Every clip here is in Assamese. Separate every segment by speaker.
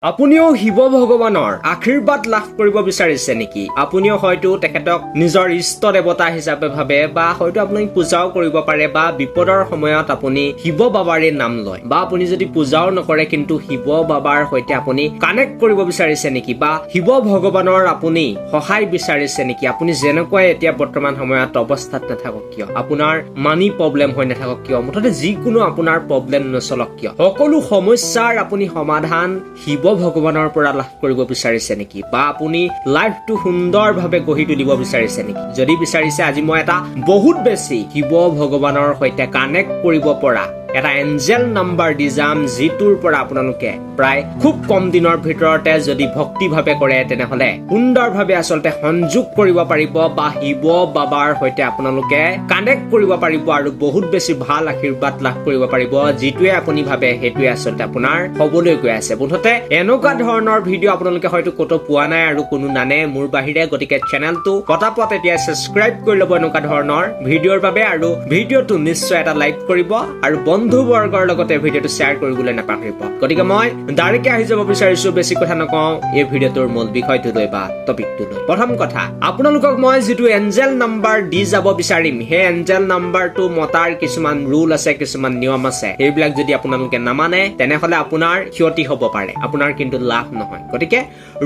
Speaker 1: আপুনিও শিৱ ভগৱানৰ আশীৰ্বাদ লাভ কৰিব বিচাৰিছে নেকি? আপুনিও হয়তো তেখেতক নিজৰ ইষ্ট দেৱতা হিচাপে ভাবে বা হয়তো আপুনি পূজাও কৰিব পাৰে বা বিপদৰ সময়ত আপুনি শিৱ বাবাৰে নাম লয় বা আপুনি যদি পূজাও নকৰে কিন্তু শিৱ বাবাৰ সৈতে আপুনি কানেক্ট কৰিব বিচাৰিছে নেকি বা শিৱ ভগৱানৰ আপুনি সহায় বিচাৰিছে নেকি? আপুনি যেনেকৈ এতিয়া বৰ্তমান সময়ত অৱস্থাত নাথাকক কিয়, আপোনাৰ মানি প্ৰব্লেম হৈ নাথাকক কিয়, মুঠতে যিকোনো আপোনাৰ প্ৰব্লেম নচলক কিয়, সকলো সমস্যাৰ আপুনি সমাধান শিৱ ভগৱানৰ পৰা লাভ কৰিব বিচাৰিছে নেকি বা আপুনি লাইফটো সুন্দৰভাৱে গঢ়ি তুলিব বিচাৰিছে নেকি? যদি বিচাৰিছে, আজি মই এটা বহুত বেছি শিৱ ভগৱানৰ সৈতে কানেক্ট কৰিব পৰা এটা এঞ্জেল নাম্বাৰ দি যাম, যিটোৰ পৰা আপোনালোকে প্ৰায় খুব কম দিনৰ ভিতৰতে যদি ভক্তিভাৱে কৰে তেনেহলে সুন্দৰভাৱে আচলতে সংযোগ কৰিব পাৰিব বা শিৱ বাবাৰ সৈতে আপোনালোকে কানেক্ট কৰিব পাৰিব আৰু বহুত বেছি ভাল আশীৰ্বাদ লাভ কৰিব পাৰিব। যিটোৱে আপুনি ভাবে সেইটোৱে আচলতে আপোনাৰ হবলৈ গৈ আছে। মুঠতে এনেকুৱা ধৰণৰ ভিডিঅ' আপোনালোকে হয়তো ক'তো পোৱা নাই আৰু কোনো নানে মোৰ বাহিৰে, গতিকে চেনেলটো পটাপট এতিয়া ছাবস্ক্ৰাইব কৰি ল'ব এনেকুৱা ধৰণৰ ভিডিঅ'ৰ বাবে, আৰু ভিডিঅ'টো নিশ্চয় এটা লাইক কৰিব আৰু বন্ধু বৰ্গৰ লগতে ভিডিঅ'টো শ্বেয়াৰ কৰিবলৈ নাপাহৰিব। গতিকে মই ডাইৰেক্টলি আহি যাব বিচাৰিছো, বেছি কথা নকওঁ, এই ভিডিঅ'টোৰ মূল বিষয়টো লৈ বা টপিকটো লৈ। প্ৰথম কথা, আপোনালোকক মই যিটো এঞ্জেল নাম্বাৰ দি যাব বিচাৰিম, সেই এঞ্জেল নাম্বাৰটো মতাৰ কিছুমান ৰুল আছে, কিছুমান নিয়ম আছে। সেইবিলাক যদি আপোনালোকে নামানে তেনেহলে আপোনাৰ ক্ষতি হ'ব পাৰে, আপোনাৰ কিন্তু লাভ নহয়। গতিকে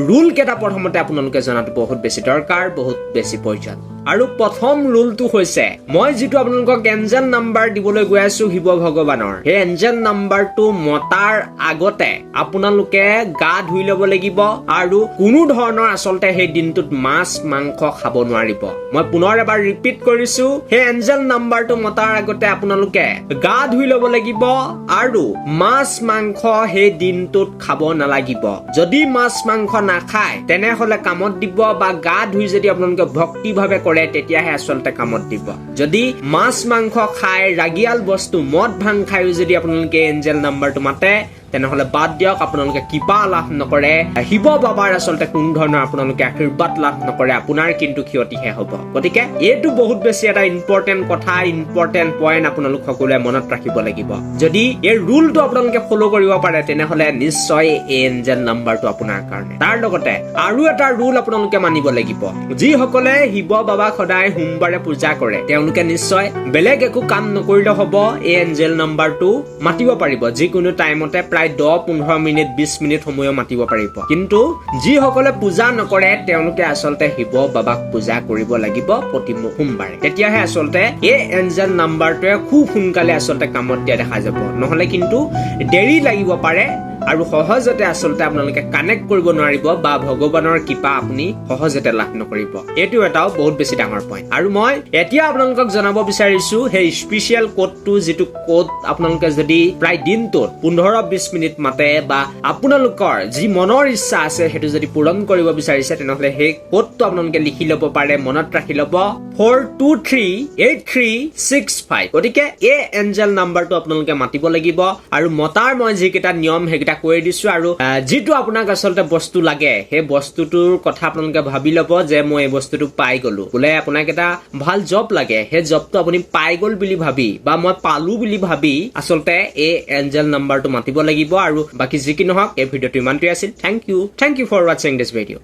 Speaker 1: ৰুল কেইটা প্ৰথমতে আপোনালোকে জনাটো বহুত বেছি দৰকাৰ, বহুত বেছি প্ৰয়োজন। আৰু প্ৰথম ৰুলটো হৈছে, মই যিটো আপোনালোকক এঞ্জেল নাম্বাৰ দিবলৈ গৈ আছো শিৱ ভগৱানৰ, সেই এঞ্জেল নাম্বাৰটো মতাৰ আগতে আপোনালোকে গা ধুই ল'ব লাগিব আৰু কোনো ধৰণৰ আচলতে সেই দিনটোত মাছ মাংস খাব নোৱাৰিব। মই পুনৰ এবাৰ ৰিপিট কৰিছো, সেই এঞ্জেল নাম্বাৰটো মতাৰ আগতে আপোনালোকে গা ধুই ল'ব লাগিব আৰু মাছ মাংস সেই দিনটোত খাব নালাগিব। যদি মাছ মাংস নাখায় তেনেহলে কামত দিব, বা গা ধুই যদি আপোনালোকে ভক্তিভাৱে কৰে তেতিয়াহে আচলতে কামত দিব। যদি মাছ মাংস খায়, ৰাগিয়াল বস্তু মদ ভাং খায়ো যদি আপোনালোকে এঞ্জেল নাম্বাৰটো মাতে তেনেহলে বাদ দিয়ক, আপোনালোকে কিবা লাভ নকৰে, শিৱ বাবাৰ আচলতে কোনো ধৰণৰ আপোনালোকে আশীৰ্বাদ লাভ নকৰে, আপোনাৰ কিন্তু ক্ষতিহে হ'ব। গতিকে এইটো বহুত বেছি এটা ইম্পৰ্টেণ্ট কথা, ইম্পৰ্টেণ্ট পইণ্ট আপোনালোক সকলোৱে মনত ৰাখিব লাগিব। যদি এই ৰুলটো আপোনালোকে ফ'ল' কৰিব পাৰে তেনেহলে নিশ্চয় এই এঞ্জেল নাম্বাৰটো আপোনাৰ কাৰণে। তাৰ লগতে আৰু এটা ৰুল আপোনালোকে মানিব লাগিব, যিসকলে শিৱ বাবাক সদায় সোমবাৰে পূজা কৰে তেওঁলোকে নিশ্চয় বেলেগ একো কাম নকৰিলেও হ'ব, এই এঞ্জেল নাম্বাৰটো মাতিব পাৰিব যিকোনো টাইমতে, প্ৰায় 10-15 মিনিট 20 মিনিট সময়ও মাতিব পাৰিব। কিন্তু যিসকলে পূজা নকৰে তেওঁলোকে আচলতে শিৱ বাবাক পূজা কৰিব লাগিব প্ৰতি সোমবাৰে, তেতিয়াহে আচলতে এই এঞ্জেল নাম্বাৰটোৱে খুব সোনকালে আচলতে কামত দিয়া দেখা যাব। নহলে কিন্তু দেৰি লাগিব পাৰে আৰু সহজতে আচলতে আপোনালোকে কানেক্ট কৰিব নোৱাৰিব বা ভগৱানৰ কৃপা আপুনি সহজতে লাভ নকৰিব। এইটো এটাও বহুত বেছি ডাঙৰ পইণ্ট। আৰু মই এতিয়া আপোনালোকক জনাব বিচাৰিছো সেই স্পেচিয়েল কোডটো, যিটো কোড আপোনালোকে যদি প্ৰায় দিনটোত 15-20 মিনিট মাতে বা আপোনালোকৰ যি মনৰ ইচ্ছা আছে সেইটো যদি পূৰণ কৰিব বিচাৰিছে তেনেহলে সেই কোডটো আপোনালোকে লিখি ল'ব পাৰে, মনত ৰাখি ল'ব, 4238365। গতিকে এই এঞ্জেল নাম্বাৰটো আপোনালোকে মাতিব লাগিব আৰু মতাৰ মই যিকেইটা নিয়ম সেইকেইটা কৈ দিছো। আৰু যিটো আপোনাক আচলতে বস্তু লাগে সেই বস্তুটোৰ কথা আপোনালোকে ভাবি ল'ব যে মই এই বস্তুটো পাই গলো, বোলে আপোনাক এটা ভাল জব লাগে, সেই জবটো আপুনি পাই গল বুলি ভাবি বা মই পালো বুলি ভাবি আচলতে এই এঞ্জেল নাম্বাৰটো মাতিব লাগিব। আৰু বাকী যি কি নহওক, এই ভিডিঅ'টো ইমানটোৱে আছিল। থেংক ইউ ফৰ ৱাচিং দিছ ভিডিঅ'।